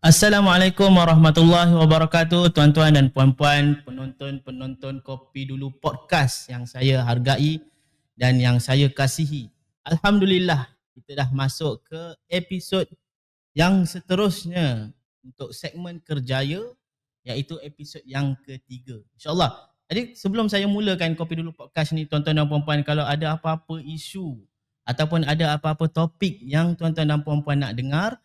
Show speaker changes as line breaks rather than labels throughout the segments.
Assalamualaikum warahmatullahi wabarakatuh, tuan-tuan dan puan-puan, penonton-penonton Kopi Dulu Podcast yang saya hargai dan yang saya kasihi. Alhamdulillah, kita dah masuk ke episod yang seterusnya untuk segmen Kerjaya, iaitu episod yang ketiga. InsyaAllah. Jadi sebelum saya mulakan Kopi Dulu Podcast ni, tuan-tuan dan puan-puan, kalau ada apa-apa isu ataupun ada apa-apa topik yang tuan-tuan dan puan-puan nak dengar,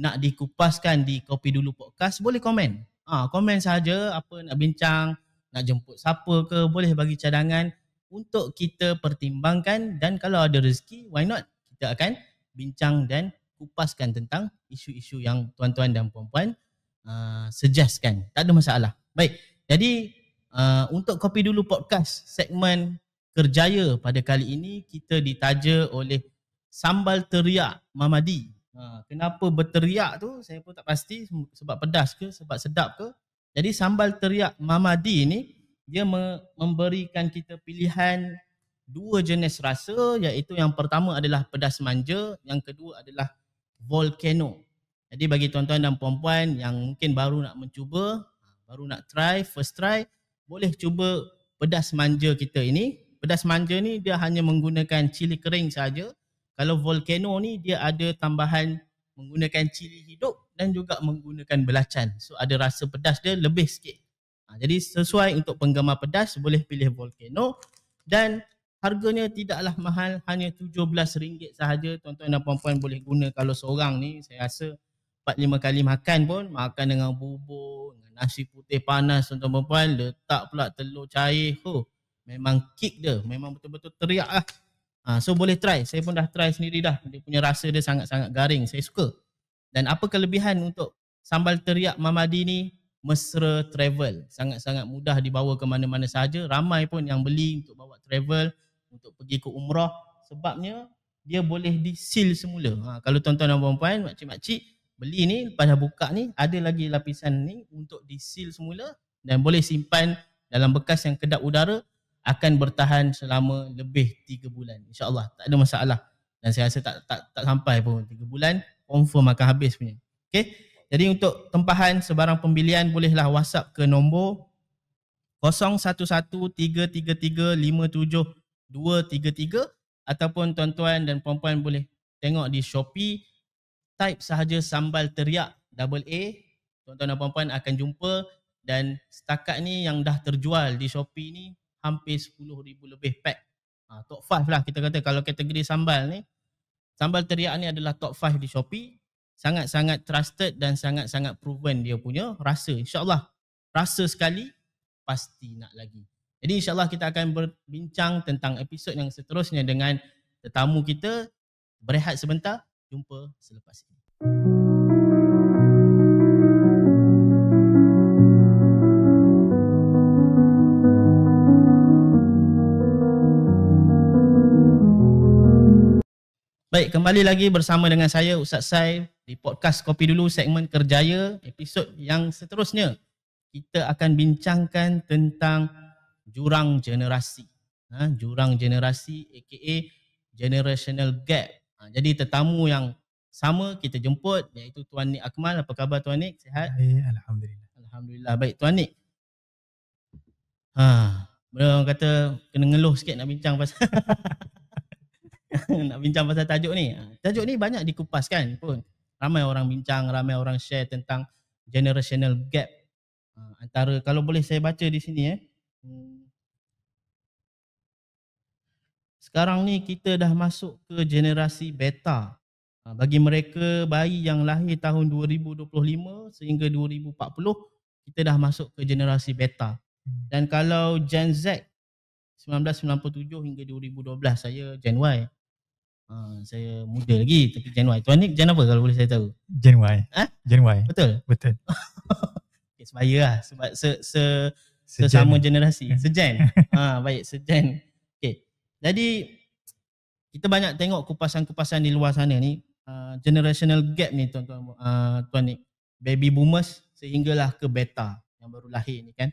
nak dikupaskan di Kopi Dulu Podcast, boleh komen. Komen saja apa nak bincang, nak jemput siapa ke, boleh bagi cadangan untuk kita pertimbangkan, dan kalau ada rezeki, why not? Kita akan bincang dan kupaskan tentang isu-isu yang tuan-tuan dan puan-puan suggestkan. Tak ada masalah. Baik, jadi untuk Kopi Dulu Podcast segmen Kerjaya pada kali ini, kita ditaja oleh sambal teriak Mamadi. Kenapa berteriak tu saya pun tak pasti, sebab pedas ke, sebab sedap ke. Jadi sambal teriak Mamadi ni dia memberikan kita pilihan dua jenis rasa, iaitu yang pertama adalah pedas manja, yang kedua adalah volcano. Jadi bagi tuan-tuan dan puan-puan yang mungkin baru nak mencuba, baru nak try, first try, boleh cuba pedas manja kita ini. Pedas manja ni dia hanya menggunakan cili kering saja. Kalau volcano ni dia ada tambahan menggunakan cili hidup dan juga menggunakan belacan. So ada rasa pedas dia lebih sikit. Jadi sesuai untuk penggemar pedas boleh pilih volcano, dan harganya tidaklah mahal, hanya RM17 sahaja. Tuan-tuan dan puan-puan boleh guna kalau seorang ni, saya rasa 4-5 kali makan pun, makan dengan bubur, dengan nasi putih panas tuan-tuan dan puan-puan, letak pula telur cair. Memang kick dia, memang betul-betul teriak lah. So boleh try, saya pun dah try sendiri dah. Dia punya rasa dia sangat-sangat garing, saya suka. Dan apa kelebihan untuk sambal teriak Mamadi ni? Mesra travel, sangat-sangat mudah dibawa ke mana-mana sahaja. Ramai pun yang beli untuk bawa travel, untuk pergi ke umrah. Sebabnya dia boleh di-seal semula. Kalau tuan-tuan dan puan-puan, makcik-makcik beli ni, lepas dah buka ni, ada lagi lapisan ni untuk di-seal semula, dan boleh simpan dalam bekas yang kedap udara, akan bertahan selama lebih 3 bulan. InsyaAllah tak ada masalah. Dan saya rasa tak sampai pun 3 bulan, confirm akan habis punya. Okay? Jadi untuk tempahan sebarang pembelian, bolehlah WhatsApp ke nombor 0113335723, ataupun tuan-tuan dan puan-puan boleh tengok di Shopee, type sahaja sambal teriak AA, tuan-tuan dan puan-puan akan jumpa. Dan setakat ni yang dah terjual di Shopee ni hampir 10,000 lebih pack. Top 5 lah kita kata kalau kategori sambal ni. Sambal teriak ni adalah top 5 di Shopee. Sangat-sangat trusted dan sangat-sangat proven dia punya rasa. InsyaAllah rasa sekali pasti nak lagi. Jadi insyaAllah kita akan berbincang tentang episod yang seterusnya dengan tetamu kita. Berehat sebentar, jumpa selepas ini. Baik, kembali lagi bersama dengan saya Ustaz Sai di podcast Kopi Dulu segmen Kerjaya. Episod yang seterusnya kita akan bincangkan tentang jurang generasi. Jurang generasi aka generational gap. Jadi tetamu yang sama kita jemput, iaitu Tuan Nik Akmal. Apa khabar Tuan Nik? Sihat?
Alhamdulillah.
Alhamdulillah. Baik Tuan Nik. Orang kata kena ngeluh sikit nak bincang pasal nak bincang pasal tajuk ni. Tajuk ni banyak dikupaskan pun. Ramai orang bincang, ramai orang share tentang generational gap. Antara, kalau boleh saya baca di sini sekarang ni kita dah masuk ke generasi beta. Bagi mereka bayi yang lahir tahun 2025 sehingga 2040, kita dah masuk ke generasi beta. Dan kalau Gen Z 1997 hingga 2012, saya Gen Y. Saya muda lagi tapi Gen Y. Tuan Nik Gen apa kalau boleh saya tahu?
Gen Y. Gen Y.
Betul?
Betul.
Okay, sebaya lah sebab sesama generasi. Sejen. Baik, sejen. Okay. Jadi kita banyak tengok kupasan-kupasan di luar sana ni, generational gap ni tuan Nik. Baby boomers sehinggalah ke beta yang baru lahir ni kan.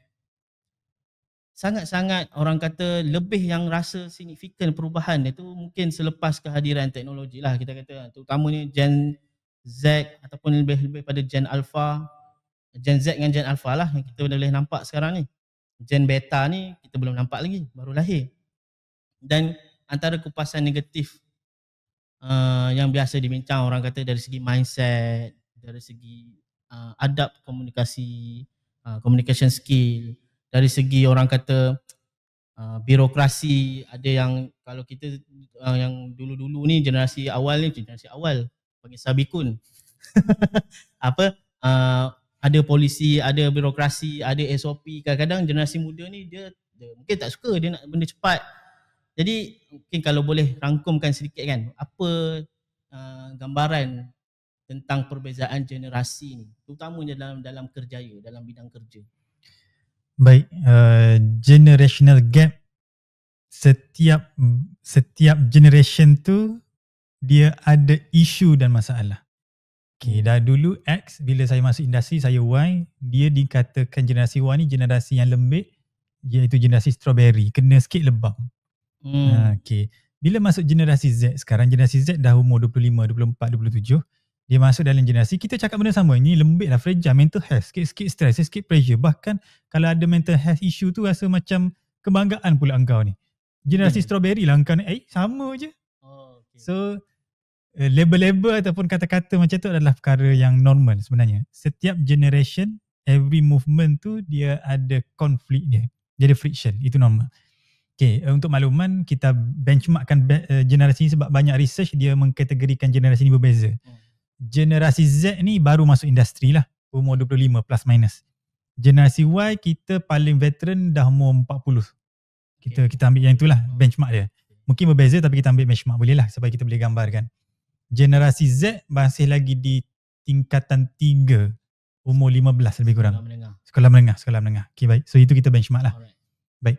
Sangat-sangat orang kata lebih yang rasa signifikan perubahan itu mungkin selepas kehadiran teknologi lah kita kata, terutamanya Gen Z ataupun lebih pada Gen Alpha, Gen Z dengan Gen Alpha lah yang kita boleh nampak sekarang ni. Gen Beta ni kita belum nampak lagi, baru lahir. Dan antara kupasan negatif yang biasa dibincang orang kata dari segi mindset, dari segi adab komunikasi, communication skill, dari segi orang kata birokrasi. Ada yang kalau kita yang dulu-dulu ni generasi awal panggil sabikun. Ada polisi, ada birokrasi, ada SOP. Kadang-kadang generasi muda ni dia mungkin tak suka, dia nak benda cepat. Jadi mungkin kalau boleh rangkumkan sedikit kan, apa gambaran tentang perbezaan generasi ni, terutamanya dalam kerjaya, dalam bidang kerja.
Baik, generational gap, setiap generation tu dia ada isu dan masalah. Okay, dah dulu X, bila saya masuk industri saya Y, dia dikatakan generasi Y ni generasi yang lembik, iaitu generasi strawberry, kena sikit lebam. Okay. Bila masuk generasi Z sekarang, generasi Z dah umur 25, 24, 27, dia masuk dalam generasi, kita cakap benda sama, ni lembik lah, fragile, mental health, sikit-sikit stress, sikit pressure. Bahkan kalau ada mental health issue tu rasa macam kebanggaan pula engkau ni. Generasi strawberry lah engkau ni, sama je. So label-label ataupun kata-kata macam tu adalah perkara yang normal sebenarnya. Setiap generation, every movement tu dia ada konflik dia, dia ada friction, itu normal. Okay, untuk makluman, kita benchmarkkan generasi ni sebab banyak research dia mengkategorikan generasi ni berbeza. Generasi Z ni baru masuk industri lah, umur 25 plus minus. Generasi Y kita paling veteran dah umur 40. Kita ambil yang itulah benchmark dia. Mungkin berbeza tapi kita ambil benchmark boleh lah supaya kita boleh gambarkan. Generasi Z masih lagi di tingkatan 3, umur 15 lebih kurang. Sekolah menengah. Okay, baik. So itu kita benchmark lah. Baik.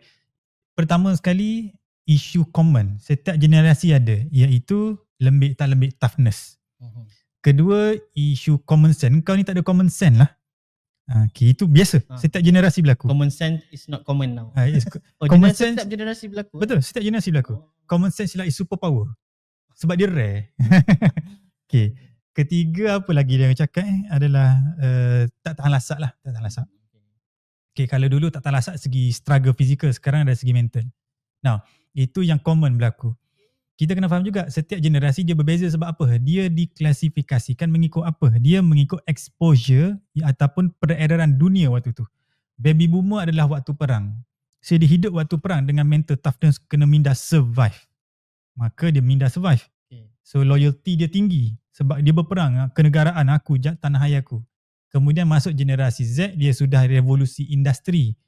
Pertama sekali, isu common setiap generasi ada, iaitu lembik tak lembik, toughness. Kedua, isu common sense. Kau ni tak ada common sense lah. Okay, itu biasa. Setiap generasi berlaku.
Common sense is not common now.
Common sense
setiap generasi berlaku.
Betul, setiap generasi berlaku. Common sense is like superpower. Sebab dia rare. Okay. Ketiga, apa lagi dia cakap adalah tak tahan lasak lah. Tak tahan lasak. Okay, kalau dulu tak tahan lasak segi struggle fizikal, sekarang ada segi mental. Now, itu yang common berlaku. Kita kena faham juga setiap generasi dia berbeza sebab apa? Dia diklasifikasikan mengikut apa? Dia mengikut exposure ataupun peredaran dunia waktu tu. Baby boomer adalah waktu perang. So dia hidup waktu perang dengan mental toughness, kena minda survive. Maka dia minda survive. So loyalty dia tinggi sebab dia berperang, kenegaraan aku, tanah air aku. Kemudian masuk generasi Z, dia sudah revolusi industri.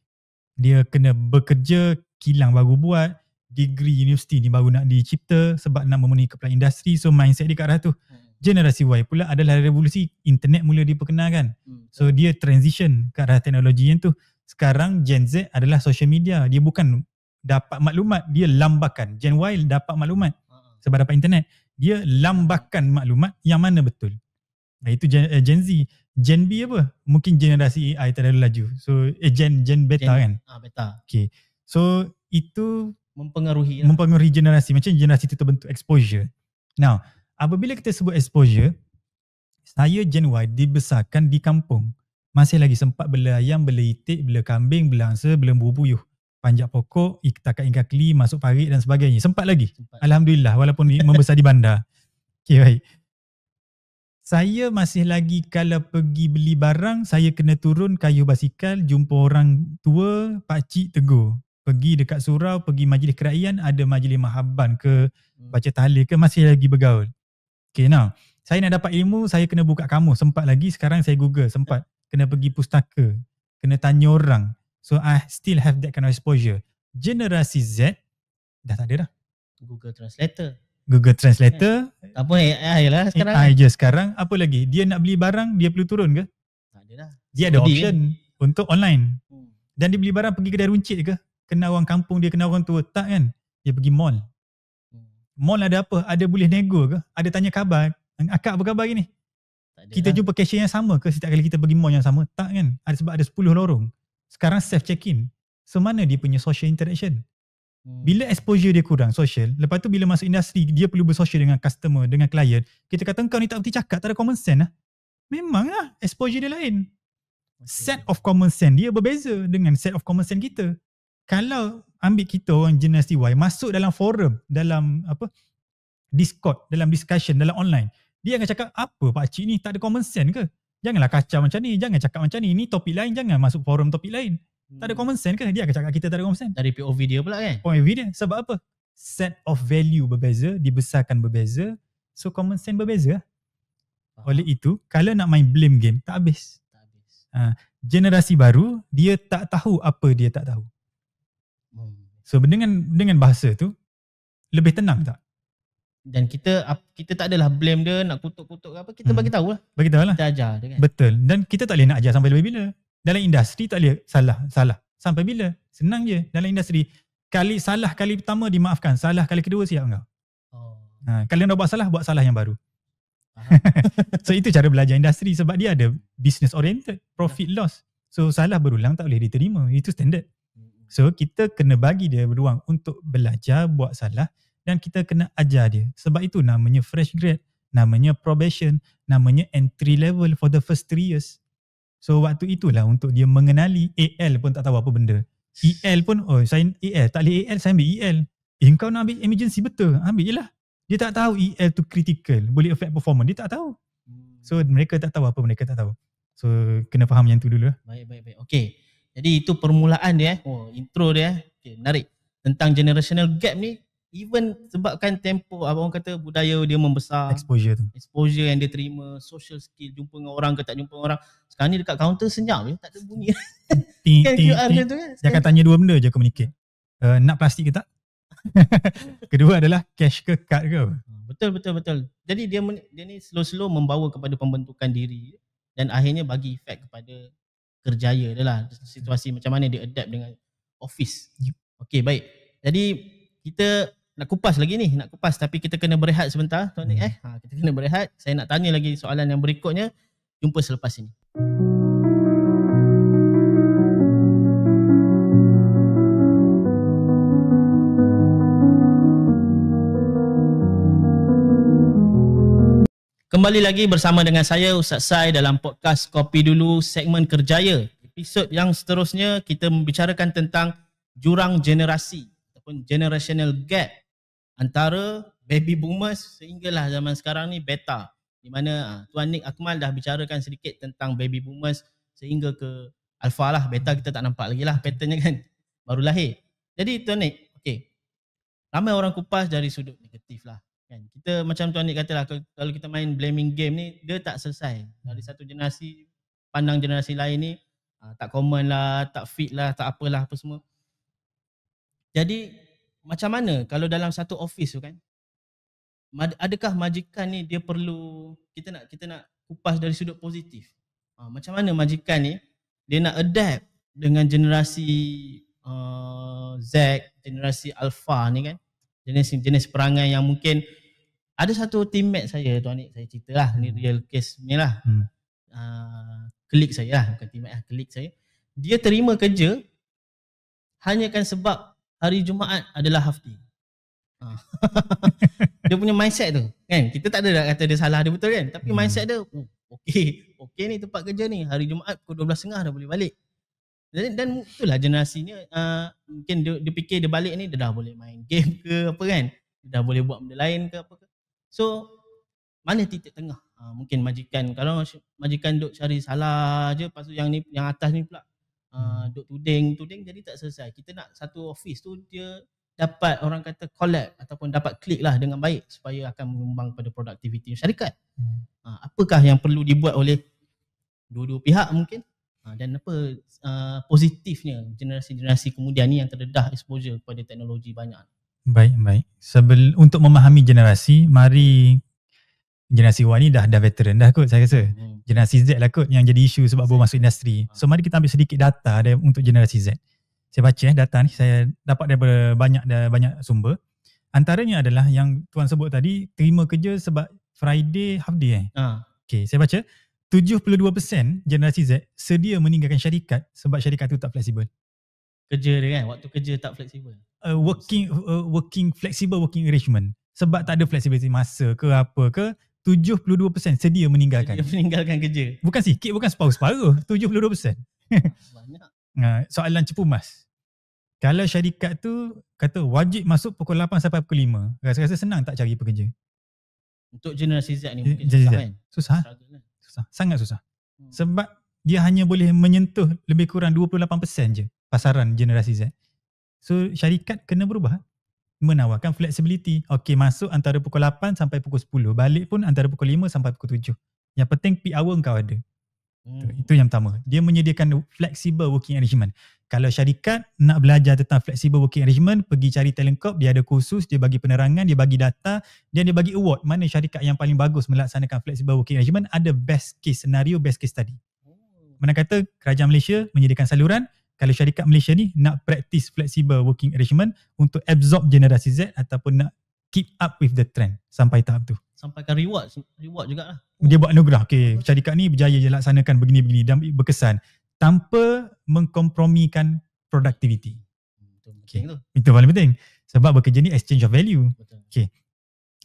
Dia kena bekerja, kilang baru buat, degree universiti ni baru nak dicipta sebab nak memenuhi keperluan industri. So mindset dia ke arah tu. Generasi Y pula adalah revolusi, internet mula diperkenalkan. So dia transition ke arah teknologi yang tu. Sekarang Gen Z adalah social media. Dia bukan dapat maklumat, dia lambakan. Gen Y dapat maklumat sebab dapat internet. Dia lambakan maklumat yang mana betul. Itu Gen Z. Gen B apa? Mungkin generasi AI terlalu laju. So Gen Beta kan?
Beta.
Okay. So itu
mempengaruhi
generasi. Macam generasi itu terbentuk exposure. Now, apabila kita sebut exposure, saya Gen Y dibesarkan di kampung. Masih lagi sempat bela ayam, bela itik, bela kambing, bela angsa, bela buah-buyuh. Panjat pokok, takat ikan keli, masuk parit dan sebagainya. Sempat lagi. Alhamdulillah, walaupun membesar di bandar. Okay, baik. Saya masih lagi kalau pergi beli barang, saya kena turun kayu basikal, jumpa orang tua, pakcik tegur. Pergi dekat surau, pergi majlis kerajaan, ada majlis mahaban ke, baca tahlil ke, masih lagi bergaul. Okay, now, saya nak dapat ilmu, saya kena buka kamus. Sempat lagi, sekarang saya Google, sempat. Kena pergi pustaka, kena tanya orang. So, I still have that kind of exposure. Generasi Z, dah tak ada dah.
Google Translator.
Apa
AI lah sekarang.
AI je sekarang. Apa lagi? Dia nak beli barang, dia perlu turun ke?
Tak ada dah.
Dia ada option untuk online. Dan dia beli barang pergi kedai runcit ke? Kenal orang kampung dia, kenal orang tua. Tak kan? Dia pergi mall. Mall ada apa? Ada boleh nego ke? Ada tanya khabar. Akak apa khabar gini? Kita jumpa cashier yang sama ke setiap kali kita pergi mall yang sama? Tak kan? Sebab ada 10 lorong. Sekarang self check-in. So mana dia punya social interaction? Bila exposure dia kurang social, lepas tu bila masuk industri dia perlu bersosial dengan customer, dengan klien, kita kata kau ni tak berhenti cakap, tak ada common sense lah. Memang lah exposure dia lain. Set of common sense dia berbeza dengan set of common sense kita. Kalau ambil kita orang generasi Y masuk dalam forum, dalam Discord, dalam discussion, dalam online, dia akan cakap, apa pakcik ni tak ada common sense ke? Janganlah kacau macam ni, jangan cakap macam ni topik lain, jangan masuk forum topik lain. Tak ada common sense ke? Dia akan cakap kita tak ada common sense.
Dari POV dia pula kan?
Point of view dia. Sebab apa? Set of value berbeza, dibesarkan berbeza, so common sense berbeza. Oleh itu, kalau nak main blame game, tak habis. Generasi baru, dia tak tahu apa dia tak tahu. So dengan bahasa tu, lebih tenang tak?
Dan kita tak adalah blame dia, nak kutuk-kutuk apa, kita bagi tahu lah.
Bagi tahu lah.
Kita ajar dia kan.
Betul. Dan kita tak boleh nak ajar sampai bila. Dalam industri tak boleh salah. Sampai bila? Senang je. Dalam industri, salah kali pertama dimaafkan, salah kali kedua siap kau. Kalau nak buat salah yang baru. So itu cara belajar industri, sebab dia ada business oriented, profit loss. So salah berulang tak boleh diterima. Itu standard. So kita kena bagi dia ruang untuk belajar buat salah, dan kita kena ajar dia. Sebab itu namanya fresh grad, namanya probation, namanya entry level for the first 3 years. So waktu itulah untuk dia mengenali. AL pun tak tahu apa benda. EL pun, saya AL, tak boleh AL, saya ambil EL. Kau nak ambil emergency betul, ambil je lah. Dia tak tahu EL tu critical, boleh affect performance, dia tak tahu. So mereka tak tahu apa mereka tak tahu. So kena faham yang tu dulu lah.
Baik. Okay, jadi itu permulaan dia. Intro dia. Okay, menarik. Tentang generational gap ni, even sebabkan tempo, abang kata budaya dia membesar,
exposure
yang dia terima, social skill, jumpa dengan orang ke tak jumpa orang. Sekarang ni dekat kaunter senyap je, tak ada bunyi. Kan QR dia tu kan.
Dia akan tanya 2 benda je communicate. Nak plastik ke tak? Kedua adalah cash ke card ke?
Betul. Jadi dia ni slow-slow membawa kepada pembentukan diri, dan akhirnya bagi efek kepada kerjaya dia lah. Situasi macam mana dia adapt dengan office. Okay, baik. Jadi kita nak kupas lagi ni, tapi kita kena berehat sebentar Tuan Nick. Kita kena berehat. Saya nak tanya lagi soalan yang berikutnya. Jumpa selepas ini. Kembali lagi bersama dengan saya Ustaz Sai dalam podcast Kopi Dulu segmen Kerjaya. Episod yang seterusnya kita membicarakan tentang jurang generasi ataupun generational gap antara baby boomers sehinggalah zaman sekarang ni beta, di mana Tuan Nick Akmal dah bicarakan sedikit tentang baby boomers sehingga ke alpha lah. Beta kita tak nampak lagi lah patternnya kan, baru lahir. Jadi Tuan Nick, ramai orang kupas dari sudut negatif lah kan. Kita macam Tuan Nick katalah, kalau kita main blaming game ni, dia tak selesai. Dari satu generasi pandang generasi lain ni, tak common lah, tak fit lah, tak apalah apa semua. Jadi macam mana kalau dalam satu office tu kan, adakah majikan ni dia perlu, kita nak kupas dari sudut positif. Macam mana majikan ni dia nak adapt dengan generasi Z, generasi alpha ni kan, jenis perangai yang mungkin. Ada satu teammate saya Tuan Nick, saya cerita lah, ni real case ni lah. Klik saya lah, bukan teammate lah, klik saya. Dia terima kerja hanya kan sebab hari Jumaat adalah half day. Dia punya mindset tu kan, kita tak ada nak kata dia salah, dia betul kan, tapi mindset dia okey ni tempat kerja ni, hari Jumaat pukul 12.30 dah boleh balik. Dan itulah generasinya, mungkin dia fikir dia balik ni dia dah boleh main game ke apa kan, dia dah boleh buat benda lain ke apa ke. So mana titik tengah? Mungkin majikan, kalau majikan duk cari salah je, lepas tu yang atas ni pula duk tuding jadi tak selesai. Kita nak satu office tu dia dapat, orang kata collab ataupun dapat klik lah dengan baik supaya akan menyumbang pada produktiviti syarikat. Apakah yang perlu dibuat oleh dua-dua pihak mungkin, dan apa positifnya generasi-generasi kemudian ni yang terdedah exposure kepada teknologi banyak.
Baik. Untuk memahami generasi, mari generasi Y ni dah veteran dah kot saya rasa. Generasi Z lah kot yang jadi isu sebab baru masuk industri. So mari kita ambil sedikit data dia untuk generasi Z. Saya baca data ni, saya dapat daripada banyak sumber. Antaranya adalah yang tuan sebut tadi, terima kerja sebab Friday half day. Okay, saya baca 72% generasi Z sedia meninggalkan syarikat sebab syarikat tu tak fleksibel.
Kerja dia kan, waktu kerja tak fleksibel.
working flexible working arrangement. Sebab tak ada flexibility masa ke apa ke, 72% sedia meninggalkan.
Dia meninggalkan kerja.
Bukan sikit, bukan separuh-separuh, 72%.
Banyak.
Soalan cepu mas. Kalau syarikat tu kata wajib masuk pukul 8 sampai pukul 5, rasa-rasa senang tak cari pekerja?
Untuk generasi Z ni mungkin susah kan?
Susah. Susah. Sangat susah. Sebab dia hanya boleh menyentuh lebih kurang 28% je pasaran generasi Z. So syarikat kena berubah. Menawarkan flexibility. Okey, masuk antara pukul 8 sampai pukul 10. Balik pun antara pukul 5 sampai pukul 7. Yang penting peak hour kau ada. Itu yang pertama. Dia menyediakan flexible working arrangement. Kalau syarikat nak belajar tentang flexible working arrangement, pergi cari talent corp, dia ada kursus, dia bagi penerangan, dia bagi data, dan dia bagi award. Mana syarikat yang paling bagus melaksanakan flexible working arrangement, ada best case scenario, best case study. Mana kata kerajaan Malaysia menyediakan saluran, kalau syarikat Malaysia ni nak practice flexible working arrangement untuk absorb generasi Z ataupun nak keep up with the trend sampai tahap tu.
Sampaikan reward jugalah.
Dia buat anugerah. Okay, syarikat ni berjaya je laksanakan begini-begini dan berkesan tanpa mengkompromikan produktiviti. Okay. Itu paling penting. Sebab bekerja ni exchange of value. Okay.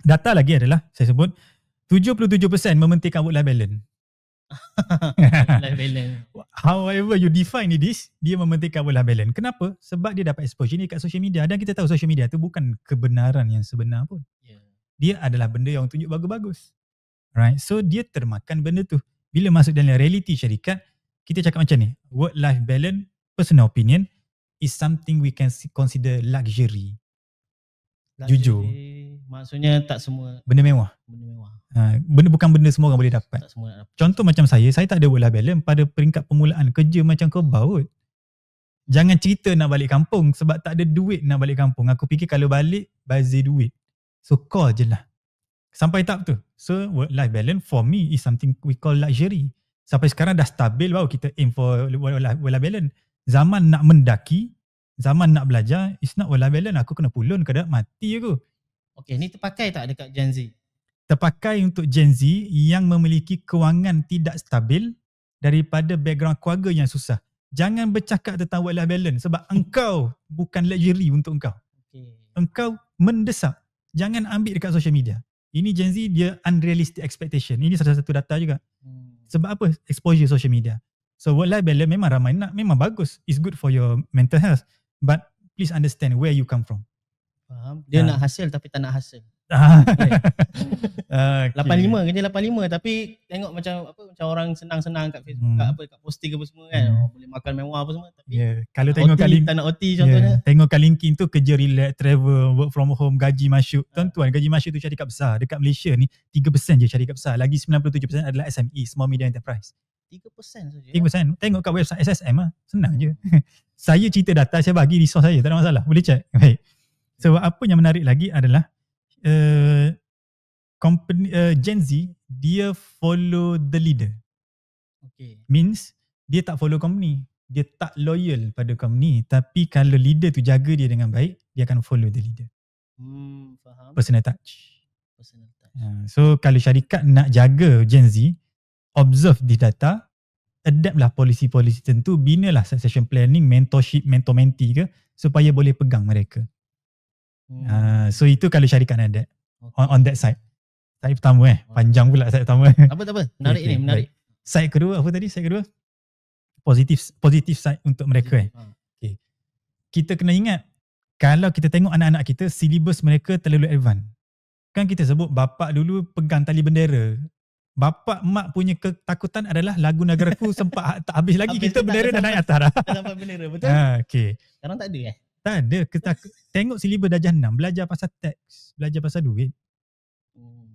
Data lagi adalah, saya sebut 77% mementingkan work-life balance.
Life balance.
However you define this, dia mementingkan work-life balance. Kenapa? Sebab dia dapat exposure ni kat social media. Dan kita tahu social media tu bukan kebenaran yang sebenar pun. Dia adalah benda yang tunjuk bagus-bagus. Right? So dia termakan benda tu. Bila masuk dalam reality syarikat, kita cakap macam ni, work-life balance, personal opinion, is something we can consider luxury. Jujur.
Maksudnya tak semua
benda mewah. Bukan benda semua orang boleh dapat.
Tak semua nak dapat.
Contoh macam saya tak ada work-life balance pada peringkat permulaan kerja macam kerbau. Jangan cerita nak balik kampung sebab tak ada duit nak balik kampung. Aku fikir kalau balik, bazir duit. So call je lah. Sampai tahap tu. So work-life balance for me is something we call luxury. Sampai sekarang dah stabil baru kita aim for work-life balance. Zaman nak mendaki, zaman nak belajar, it's not work-life balance. Aku kena pulun, kadang mati aku.
Okay, ni terpakai tak dekat Gen Z?
Terpakai untuk Gen Z yang memiliki kewangan tidak stabil daripada background keluarga yang susah. Jangan bercakap tentang work-life balance sebab engkau bukan luxury untuk engkau. Engkau mendesak. Jangan ambil dekat social media. Ini Gen Z, dia unrealistic expectation. Ini salah satu data juga. Sebab apa? Exposure social media. So work-life balance memang ramai nak, memang bagus. It's good for your mental health. But please understand where you come from.
Faham? Dia nak hasil tapi tak nak hasil.
Okay.
85 kerja 85 tapi tengok macam orang senang-senang kat Facebook, kat posting apa semua kan. Boleh makan mewah apa semua tapi
kalau tengok
tak nak OT contohnya.
Tengok kat LinkedIn tu kerja relax, travel, work from home, gaji masuk. Tuan-tuan, gaji masuk tu syarikat besar. Dekat Malaysia ni 3% je syarikat besar. Lagi 97% adalah SME, small medium enterprise.
3% saja.
3%. Tengok kat website SSM lah. Senang je. Saya cerita data, saya bagi resource saya, tak ada masalah. Boleh check. Baik. So apa yang menarik lagi adalah Gen Z, dia follow the leader.
Okay.
Means dia tak follow company. Dia tak loyal pada company. Tapi kalau leader tu jaga dia dengan baik, dia akan follow the leader.
Faham.
Personal touch. So kalau syarikat nak jaga Gen Z, observe di data, adapt lah polisi-polisi tentu, binalah succession planning, mentorship, mentor-mentee ke, supaya boleh pegang mereka. So itu kalau syarikat nak adapt. On that side. Side pertama panjang pula side pertama.
Tak apa. Menarik ni, menarik.
Side kedua, apa tadi? Side kedua? Positif side untuk mereka. Okay. Kita kena ingat, kalau kita tengok anak-anak kita, syllabus mereka terlalu advance. Kan kita sebut bapak dulu pegang tali bendera. Bapak mak punya ketakutan adalah lagu negaraku sempat tak habis lagi, kita bendera dah naik atas dah.
Sampai bendera, betul?
Okay.
Sekarang tak ada
Tak ada. Tengok silibus darjah 6. Belajar pasal teks. Belajar pasal duit.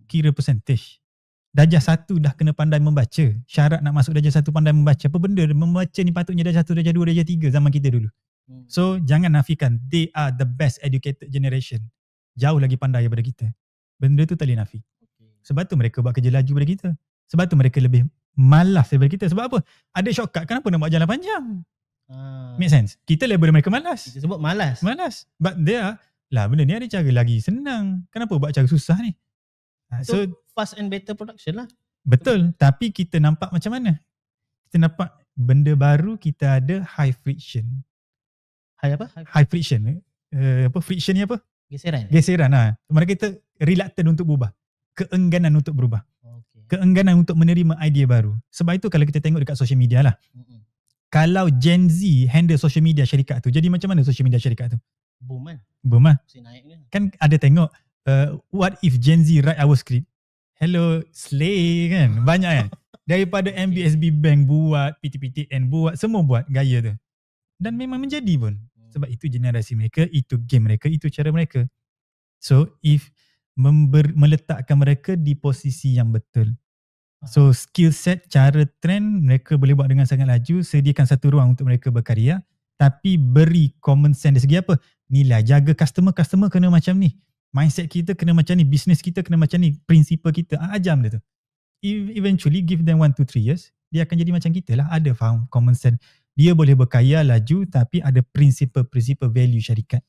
Kira percentage. Darjah 1 dah kena pandai membaca. Syarat nak masuk darjah 1 pandai membaca. Apa benda? Membaca ni patutnya darjah 1, darjah 2, darjah 3 zaman kita dulu. So jangan nafikan. They are the best educated generation. Jauh lagi pandai daripada kita. Benda tu tak boleh nafi. Sebab tu mereka buat kerja laju daripada kita. Sebab tu mereka lebih malas daripada kita. Sebab apa? Ada shortcut. Kenapa nak buat jalan panjang? Make sense. Kita label mereka malas.
Kita sebut malas.
But dia benda ni ada cara lagi senang. Kenapa buat cara susah ni?
So fast and better production lah.
Betul. Tapi kita nampak macam mana? Kita nampak benda baru, kita ada high friction.
High apa?
High friction. friction ni apa?
Geseran.
Mereka kita reluctant untuk berubah. Keengganan untuk berubah.
Okay.
Keengganan untuk menerima idea baru. Sebab itu kalau kita tengok dekat social media lah. Kalau Gen Z handle social media syarikat tu, jadi macam mana social media syarikat tu?
Boom kan?
Mesti naik kan ada tengok what if Gen Z write our script? Hello, slay kan? Banyak kan? Daripada MBSB Bank buat, PTPTN buat, semua buat gaya tu. Dan memang menjadi pun. Sebab itu generasi mereka, itu game mereka, itu cara mereka. So if meletakkan mereka di posisi yang betul. So skill set, cara trend mereka boleh buat dengan sangat laju, sediakan satu ruang untuk mereka berkarya, tapi beri common sense dari segi apa? Nilai, jaga customer kena macam ni. Mindset kita kena macam ni, business kita kena macam ni, prinsipal kita, ajar dia tu. Eventually give them 1 to 3 years, dia akan jadi macam kita lah, ada faham common sense. Dia boleh berkaya laju tapi ada prinsipal value syarikat.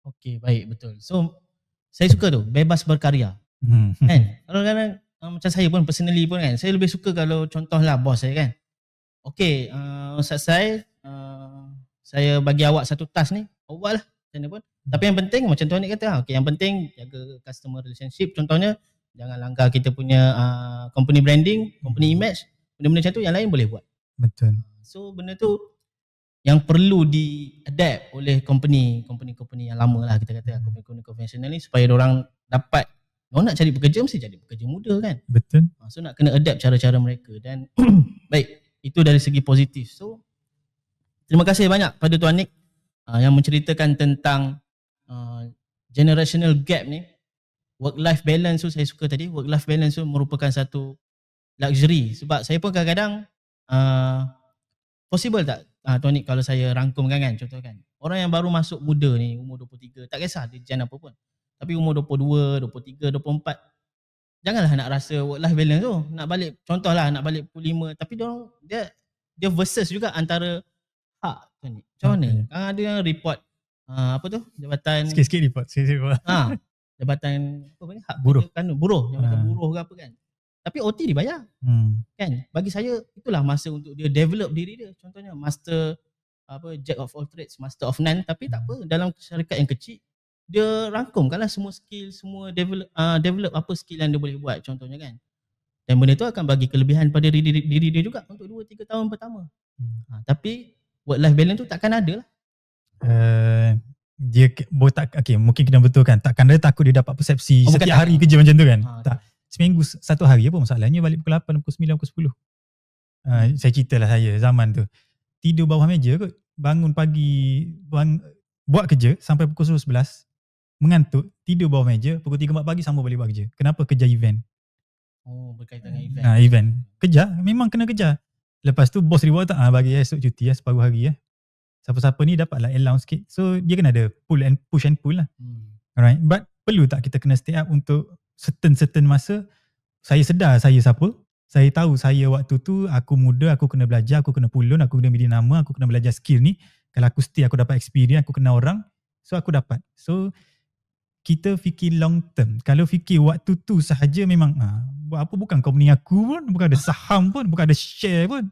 Okay, baik, betul. So saya suka tu, bebas berkarya. Kan? Kadang-kadang macam saya pun personally pun kan, saya lebih suka kalau contohlah bos saya kan. Okay, Ustaz saya bagi awak satu task ni, awak buat lah macam mana pun. Tapi yang penting macam tuan ni kata, okay, yang penting jaga customer relationship. Contohnya jangan langgar kita punya company branding, company image, benda-benda macam tu yang lain boleh buat.
Betul.
So benda tu yang perlu di-adapt oleh company yang lama lah, kita kata company konvensional ni, supaya orang dapat, orang nak cari pekerja mesti jadi pekerja muda kan.
Betul.
So nak kena adapt cara-cara mereka dan baik, itu dari segi positif. So terima kasih banyak pada Tuan Nick yang menceritakan tentang generational gap ni. Work-life balance tu saya suka tadi. Work-life balance tu merupakan satu luxury. Sebab saya pun kadang-kadang possible tak Tuan Nick kalau saya rangkumkan kan, contoh kan, orang yang baru masuk muda ni, umur 23, tak kisah dia gen apa pun, tapi umur 22, 23, 24, janganlah nak rasa work-life balance tu, nak balik, contohlah nak balik pukul 5, tapi dia versus juga antara hak Tuan Nick. Macam mana? Ada yang report apa tu, jabatan
sikit-sikit report.
jabatan apa ni, hak
buruh
kan, jabatan buruh ke apa kan, tapi OT dibayar. Kan, bagi saya itulah masa untuk dia develop diri dia. Contohnya master jack of all trades, master of none, tapi tak apa, dalam syarikat yang kecil dia rangkumkanlah semua skill, semua develop apa skill yang dia boleh buat contohnya kan. Dan benda tu akan bagi kelebihan pada diri dia juga untuk 2-3 tahun pertama. Tapi work life balance tu takkan ada lah.
Dia mungkin kena betulkan, takkan dia takut dia dapat persepsi setiap hari kerja macam tu kan. Tak. Seminggu satu hari apa masalahnya, balik pukul 8, pukul 9, pukul 10. Saya ceritalah saya zaman tu tidur bawah meja kot, bangun pagi buat kerja sampai pukul 11, mengantuk, tidur bawah meja, pukul 3-4 pagi sambung balik buat kerja. Kenapa? Kerja event.
Berkaitan dengan event.
Event. Kejar, memang kena kejar. Lepas tu bos reward tak, bagi esok cuti separuh hari siapa-siapa ni dapatlah allowance sikit. So dia kena ada push and pull lah. Alright, but perlu tak kita kena stay up untuk certain masa? Saya sedar saya siapa, saya tahu saya waktu tu aku muda, aku kena belajar, aku kena pulun, aku kena bina nama, aku kena belajar skill ni. Kalau aku stay, aku dapat experience, aku kenal orang, so aku dapat. So kita fikir long term. Kalau fikir waktu tu sahaja, memang buat apa, bukan company aku pun, bukan ada saham pun, bukan ada share pun.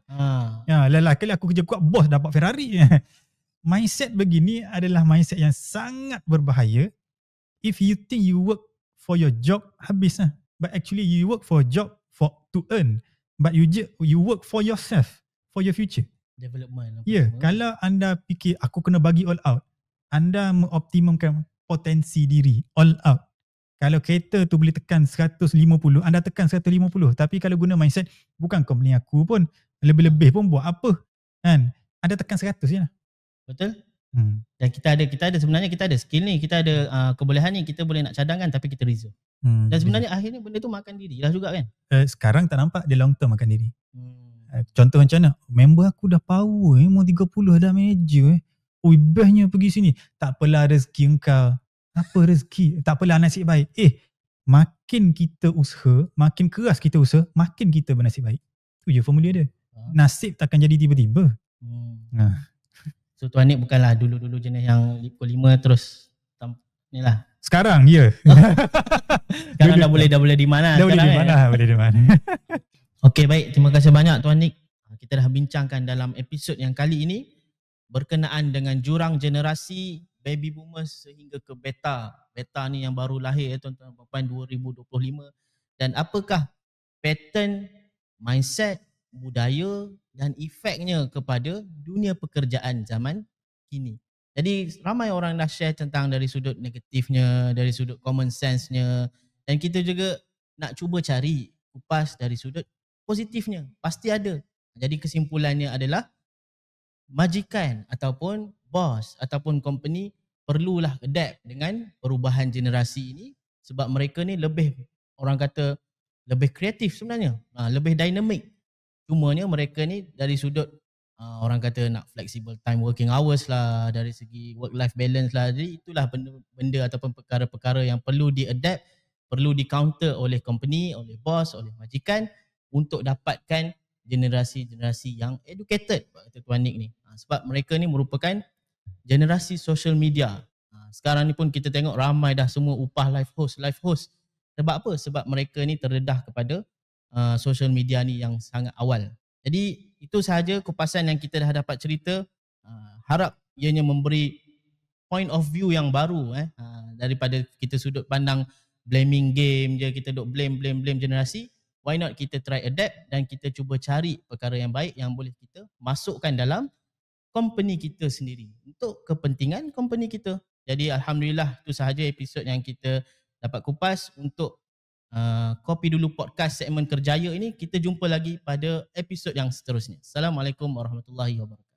Kali aku kerja kuat, bos dapat Ferrari. Mindset begini adalah mindset yang sangat berbahaya. If you think you work for your job, habis lah. But actually you work for a job to earn. But you work for yourself, for your future.
Development.
Kalau anda fikir aku kena bagi all out, anda mengoptimumkan potensi diri all out. Kalau kereta tu boleh tekan 150, anda tekan 150. Tapi kalau guna mindset, bukan company aku pun, lebih-lebih pun buat apa kan, anda tekan 100 je lah.
Betul. Dan kita ada sebenarnya kita ada skill ni, kita ada kebolehan ni, kita boleh nak cadangkan tapi kita reserve. Dan sebenarnya akhirnya benda tu makan diri lah juga kan.
Sekarang tak nampak dia long term makan diri. Contoh macam mana, member aku dah power, umur 30 dah manager, bestnya pergi sini. Tak apalah rezeki engkau, apa rezeki, tak apalah nasib baik. Makin kita usaha, makin keras kita usaha, makin kita bernasib baik. Tu je formula dia. Nasib takkan jadi tiba-tiba.
So Tuan Nick bukanlah dulu-dulu jenis yang pukul 5 terus ni lah.
Sekarang ya.
Sekarang dah boleh di mana?
Dah boleh di mana.
Okey, baik, terima kasih banyak Tuan Nick. Kita dah bincangkan dalam episod yang kali ini berkenaan dengan jurang generasi baby boomers sehingga ke beta. Beta ni yang baru lahir tuan-tuan dan puan 2025. Dan apakah pattern, mindset, budaya dan efeknya kepada dunia pekerjaan zaman kini. Jadi ramai orang dah share tentang dari sudut negatifnya, dari sudut common sense-nya, dan kita juga nak cuba cari kupas dari sudut positifnya. Pasti ada. Jadi kesimpulannya adalah majikan ataupun bos ataupun company perlulah adapt dengan perubahan generasi ini sebab mereka ni lebih, orang kata, lebih kreatif sebenarnya, lebih dinamik. Cumanya mereka ni dari sudut orang kata nak flexible time working hours lah, dari segi work life balance lah. Jadi itulah benda ataupun perkara-perkara yang perlu di-adapt, perlu di-counter oleh company, oleh bos, oleh majikan untuk dapatkan generasi-generasi yang educated, kata Tuan Nick ni. Sebab mereka ni merupakan generasi social media. Sekarang ni pun kita tengok ramai dah semua upah live host. Sebab apa? Sebab mereka ni terdedah kepada social media ni yang sangat awal. Jadi itu sahaja kupasan yang kita dah dapat cerita. Harap ianya memberi point of view yang baru daripada kita sudut pandang blaming game je, kita duk blame generasi. Why not kita try adapt dan kita cuba cari perkara yang baik yang boleh kita masukkan dalam company kita sendiri untuk kepentingan company kita. Jadi alhamdulillah itu sahaja episod yang kita dapat kupas untuk Kopi Dulu Podcast segmen Kerjaya ini. Kita jumpa lagi pada episod yang seterusnya. Assalamualaikum warahmatullahi wabarakatuh.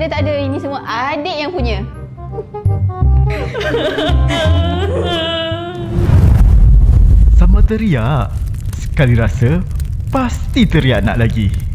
Tak ada. Ini semua adik yang punya.
Sama teriak. Sekali rasa, pasti teriak nak lagi.